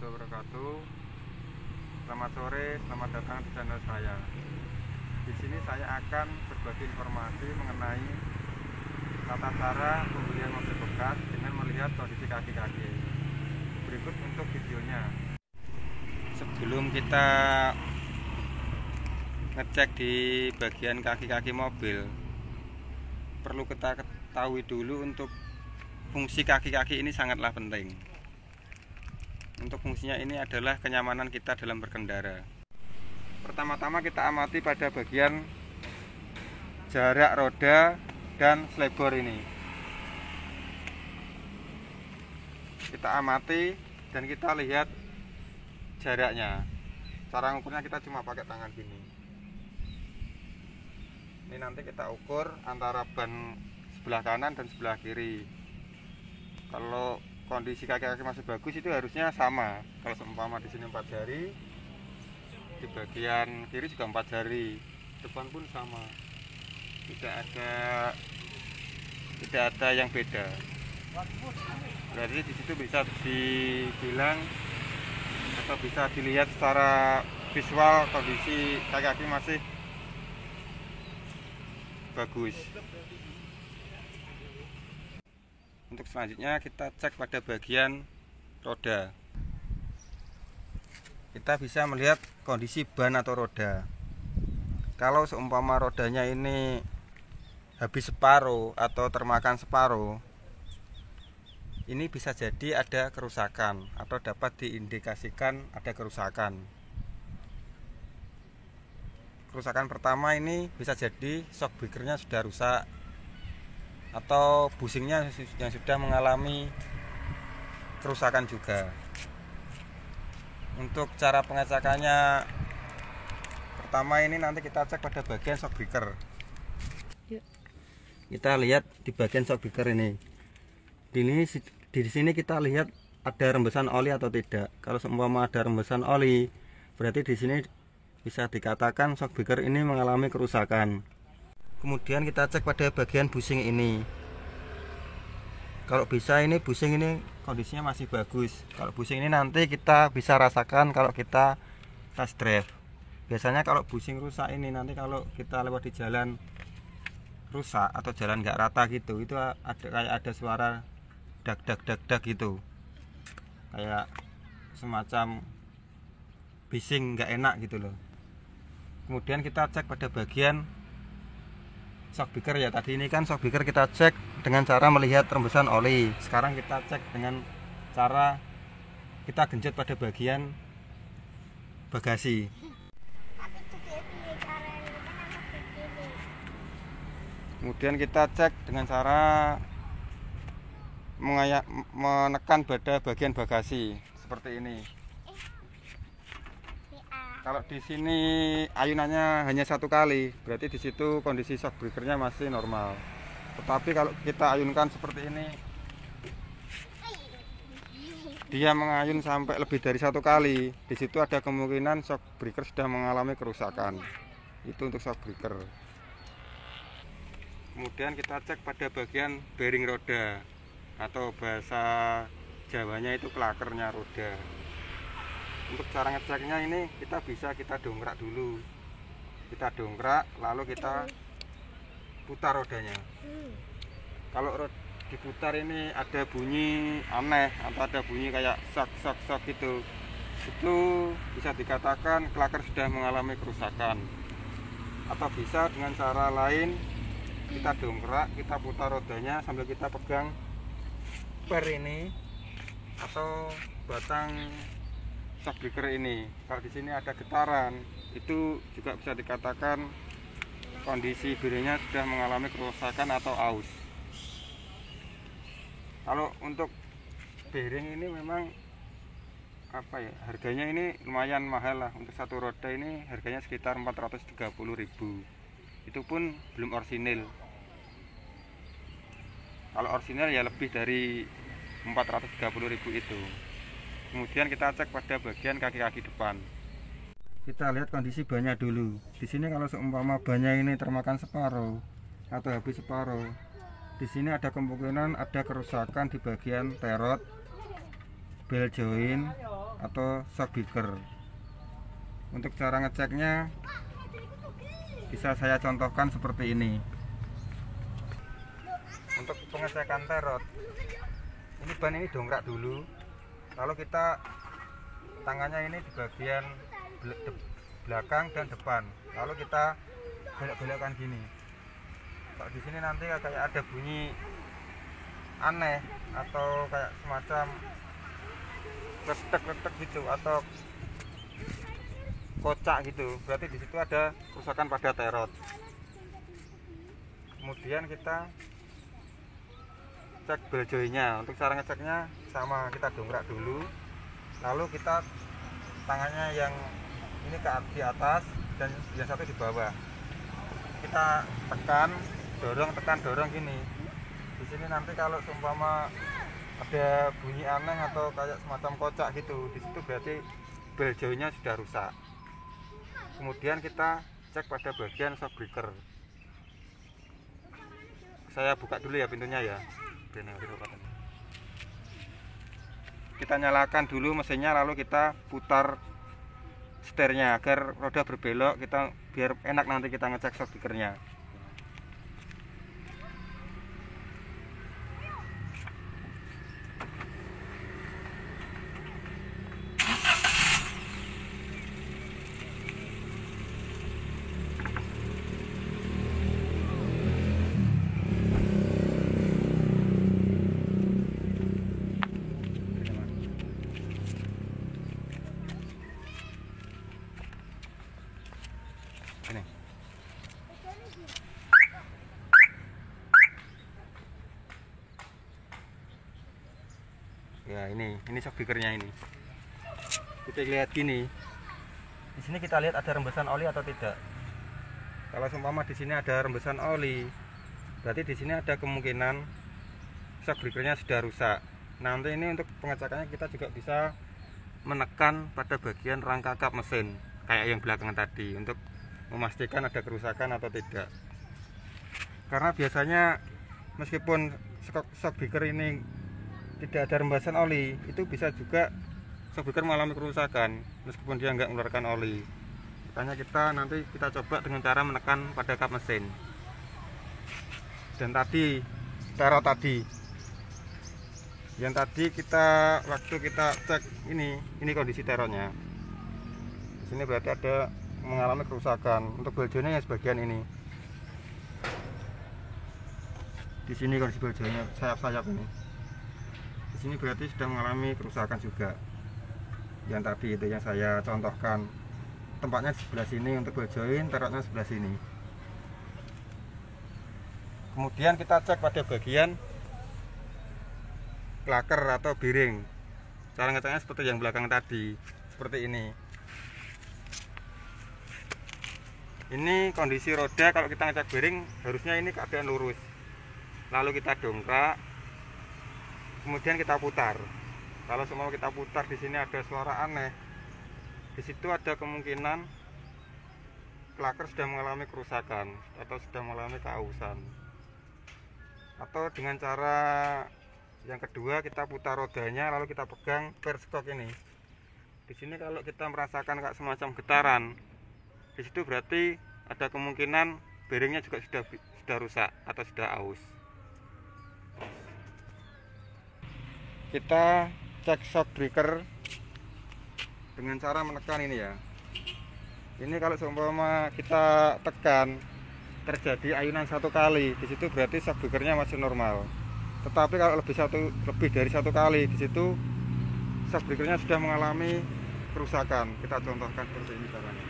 warahmatullahi wabarakatuh. Selamat sore, selamat datang di channel saya. Di sini saya akan berbagi informasi mengenai tata cara pembelian mobil bekas dengan melihat kondisi kaki-kaki. Berikut untuk videonya. Sebelum kita ngecek di bagian kaki-kaki mobil, perlu kita ketahui dulu untuk fungsi kaki-kaki ini sangatlah penting. Untuk fungsinya ini adalah kenyamanan kita dalam berkendara. Pertama-tama kita amati pada bagian jarak roda dan selebor ini. Kita amati dan kita lihat jaraknya. Cara ngukurnya kita cuma pakai tangan gini. Ini nanti kita ukur antara ban sebelah kanan dan sebelah kiri. Kalau kondisi kaki-kaki masih bagus itu harusnya sama. Kalau seumpama di sini 4 jari, di bagian kiri juga 4 jari, depan pun sama. Tidak ada yang beda. Berarti di situ bisa dibilang atau bisa dilihat secara visual kondisi kaki-kaki masih bagus. Untuk selanjutnya kita cek pada bagian roda. Kita bisa melihat kondisi ban atau roda. Kalau seumpama rodanya ini habis separuh atau termakan separuh, ini bisa jadi ada kerusakan atau dapat diindikasikan ada kerusakan. Kerusakan pertama ini bisa jadi shock breakernya sudah rusak atau busingnya yang sudah mengalami kerusakan juga. Untuk cara pengecekannya, pertama ini nanti kita cek pada bagian shock breaker. Kita lihat di bagian shock breaker ini. Di sini kita lihat ada rembesan oli atau tidak. Kalau seumpama ada rembesan oli, berarti di sini bisa dikatakan shock breaker ini mengalami kerusakan. Kemudian kita cek pada bagian busing ini. Kalau bisa ini busing ini kondisinya masih bagus. Kalau busing ini nanti kita bisa rasakan kalau kita test drive. Biasanya kalau busing rusak ini nanti kalau kita lewat di jalan rusak atau jalan nggak rata gitu, itu ada suara dak gitu. Kayak semacam bising nggak enak gitu loh. Kemudian kita cek pada bagian shock breaker ya. Tadi ini kan shock breaker kita cek dengan cara melihat rembesan oli. Sekarang kita cek dengan cara kita genjot pada bagian bagasi. Kemudian kita cek dengan cara menekan pada bagian bagasi seperti ini. Kalau di sini ayunannya hanya 1 kali, berarti di situ kondisi shock breakernya masih normal. Tetapi kalau kita ayunkan seperti ini, dia mengayun sampai lebih dari 1 kali, di situ ada kemungkinan shock breaker sudah mengalami kerusakan. Itu untuk shock breaker. Kemudian kita cek pada bagian bearing roda atau bahasa Jawanya itu klakernya roda. Untuk cara ngeceknya ini kita dongkrak dulu. Kita dongkrak lalu kita putar rodanya. Kalau diputar ini ada bunyi aneh atau ada bunyi kayak sak gitu, itu bisa dikatakan klaker sudah mengalami kerusakan. Atau bisa dengan cara lain, kita dongkrak, kita putar rodanya sambil kita pegang per ini atau batang shock breaker ini. Kalau di sini ada getaran, itu juga bisa dikatakan kondisi bearingnya sudah mengalami kerusakan atau aus. Kalau untuk bearing ini memang harganya ini lumayan mahal lah. Untuk satu roda ini harganya sekitar 430.000. Itu pun belum orisinil. Kalau orisinil ya lebih dari 430.000 itu. Kemudian kita cek pada bagian kaki-kaki depan. Kita lihat kondisi bannya dulu. Di sini kalau seumpama bannya ini termakan separuh atau habis separuh, di sini ada kemungkinan ada kerusakan di bagian terot, bel join, atau shock breaker. Untuk cara ngeceknya bisa saya contohkan seperti ini. Untuk pengecekan terot, ini ban ini dongkrak dulu, lalu kita tangannya ini di bagian belakang dan depan, lalu kita belok-belokkan gini. Kalau di sini nanti kayak ada bunyi aneh atau kayak semacam letek-letek gitu atau kocak gitu, berarti di situ ada kerusakan pada terot. Kemudian kita cek bel joynya. Untuk cara ngeceknya sama, kita dongkrak dulu, lalu kita tangannya yang ini di atas dan yang satu di bawah, kita tekan dorong gini. Di sini nanti kalau seumpama ada bunyi aneh atau kayak semacam kocak gitu, di situ berarti bel joynya sudah rusak. Kemudian kita cek pada bagian shock breaker. Saya buka dulu ya pintunya ya. Kita nyalakan dulu mesinnya, lalu kita putar setirnya agar roda berbelok, kita biar enak nanti kita ngecek shock breakernya. Ini. Ya ini shock breakernya ini. Kita lihat gini. Di sini kita lihat ada rembesan oli atau tidak. Kalau seumpama di sini ada rembesan oli, berarti di sini ada kemungkinan shock breakernya sudah rusak. Nanti ini untuk pengecekannya kita juga bisa menekan pada bagian rangka kap mesin kayak yang belakangan tadi untuk memastikan ada kerusakan atau tidak. Karena biasanya meskipun shock breaker ini tidak ada rembesan oli, itu bisa juga shock breaker mengalami kerusakan meskipun dia nggak mengeluarkan oli. Makanya kita coba dengan cara menekan pada kap mesin. Dan tadi terot tadi yang tadi waktu kita cek ini kondisi terotnya. Di sini berarti ada mengalami kerusakan. Untuk beljonya yang sebagian ini. Di sini kondisi beljonya sayap-sayap ini. Di sini berarti sudah mengalami kerusakan juga. Yang tadi itu yang saya contohkan. Tempatnya di sebelah sini untuk beljoin, terotnya sebelah sini. Kemudian kita cek pada bagian klaker atau bearing. Cara ngeceknya seperti yang belakang tadi, seperti ini. Ini kondisi roda kalau kita ngecek bearing harusnya ini keadaan lurus. Lalu kita dongkrak, kemudian kita putar. Kalau semua kita putar di sini ada suara aneh, di situ ada kemungkinan klaker sudah mengalami kerusakan atau sudah mengalami keausan. Atau dengan cara yang kedua, kita putar rodanya lalu kita pegang perskok ini. Di sini kalau kita merasakan kayak semacam getaran, di situ berarti ada kemungkinan bearingnya juga sudah rusak atau sudah aus. Kita cek shock breaker dengan cara menekan ini ya. Ini kalau seumpama kita tekan terjadi ayunan satu kali, di situ berarti shock breakernya masih normal. Tetapi kalau lebih dari satu kali, di situ shock breakernya sudah mengalami kerusakan. Kita contohkan seperti ini caranya.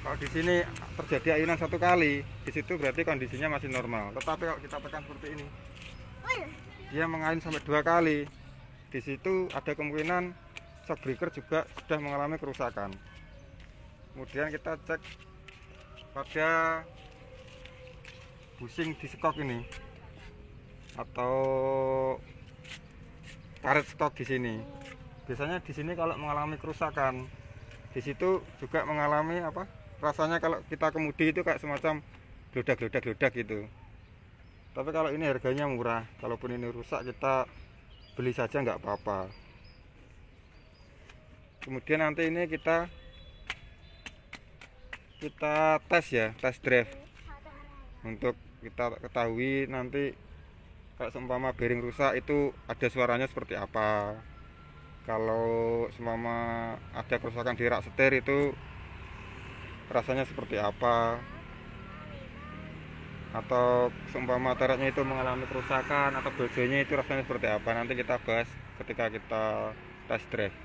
Kalau di sini terjadi ayunan satu kali, di situ berarti kondisinya masih normal. Tetapi kalau kita tekan seperti ini, dia mengayun sampai 2 kali, di situ ada kemungkinan shock breaker juga sudah mengalami kerusakan. Kemudian kita cek pada busing di skok ini atau karet stok di sini. Biasanya di sini kalau mengalami kerusakan, di situ juga mengalami rasanya kalau kita kemudi itu kayak semacam geledak gitu. Tapi kalau ini harganya murah, kalaupun ini rusak kita beli saja nggak apa-apa. Kemudian nanti ini kita tes ya, tes drive untuk kita ketahui nanti kalau seumpama bearing rusak itu ada suaranya seperti apa. Kalau seumpama ada kerusakan di rak setir itu rasanya seperti apa, atau seumpama turretnya itu mengalami kerusakan atau beljonya itu rasanya seperti apa, nanti kita bahas ketika kita test drive.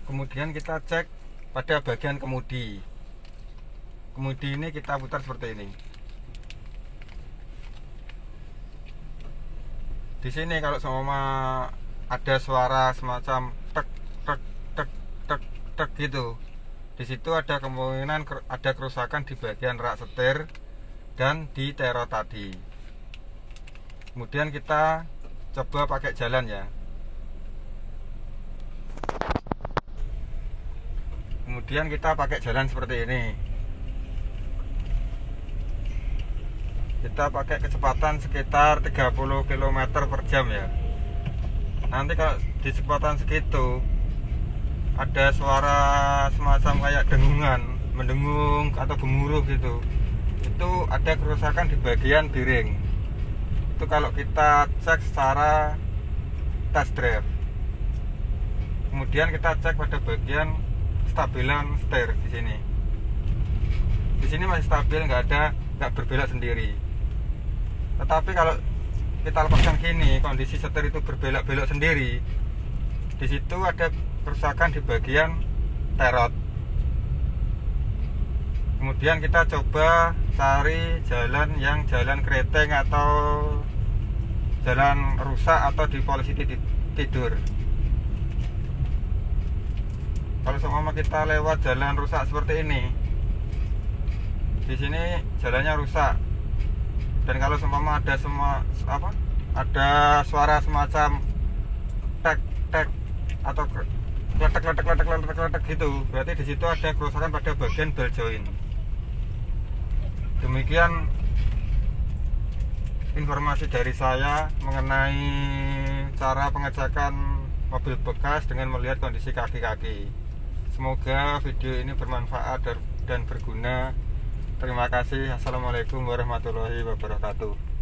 Kemudian kita cek pada bagian kemudi. Kemudi ini kita putar seperti ini. Di sini kalau seumpama ada suara semacam tek tek tek tek tek gitu, di situ ada kemungkinan ada kerusakan di bagian rak setir dan di tero tadi. Kemudian kita coba pakai jalan ya. Kemudian kita pakai jalan seperti ini. Kita pakai kecepatan sekitar 30 km per jam ya. Nanti kalau di kecepatan segitu ada suara semacam kayak dengungan, mendengung atau gemuruh gitu, itu ada kerusakan di bagian bearing. Itu kalau kita cek secara test drive. Kemudian kita cek pada bagian stabilan setir di sini. Di sini masih stabil, nggak berbelok sendiri. Tetapi kalau kita lepaskan gini, kondisi setir itu berbelok-belok sendiri. Di situ ada kerusakan di bagian terot. Kemudian kita coba cari jalan yang jalan kreteng atau jalan rusak atau di polisi tidur. Kalau seumpama kita lewat jalan rusak seperti ini, di sini jalannya rusak, dan kalau seumpama ada ada suara semacam tek tek atau letek gitu, berarti di situ ada kerusakan pada bagian ball joint. Demikian informasi dari saya mengenai cara pengecekan mobil bekas dengan melihat kondisi kaki-kaki. Semoga video ini bermanfaat dan berguna. Terima kasih. Assalamualaikum warahmatullahi wabarakatuh.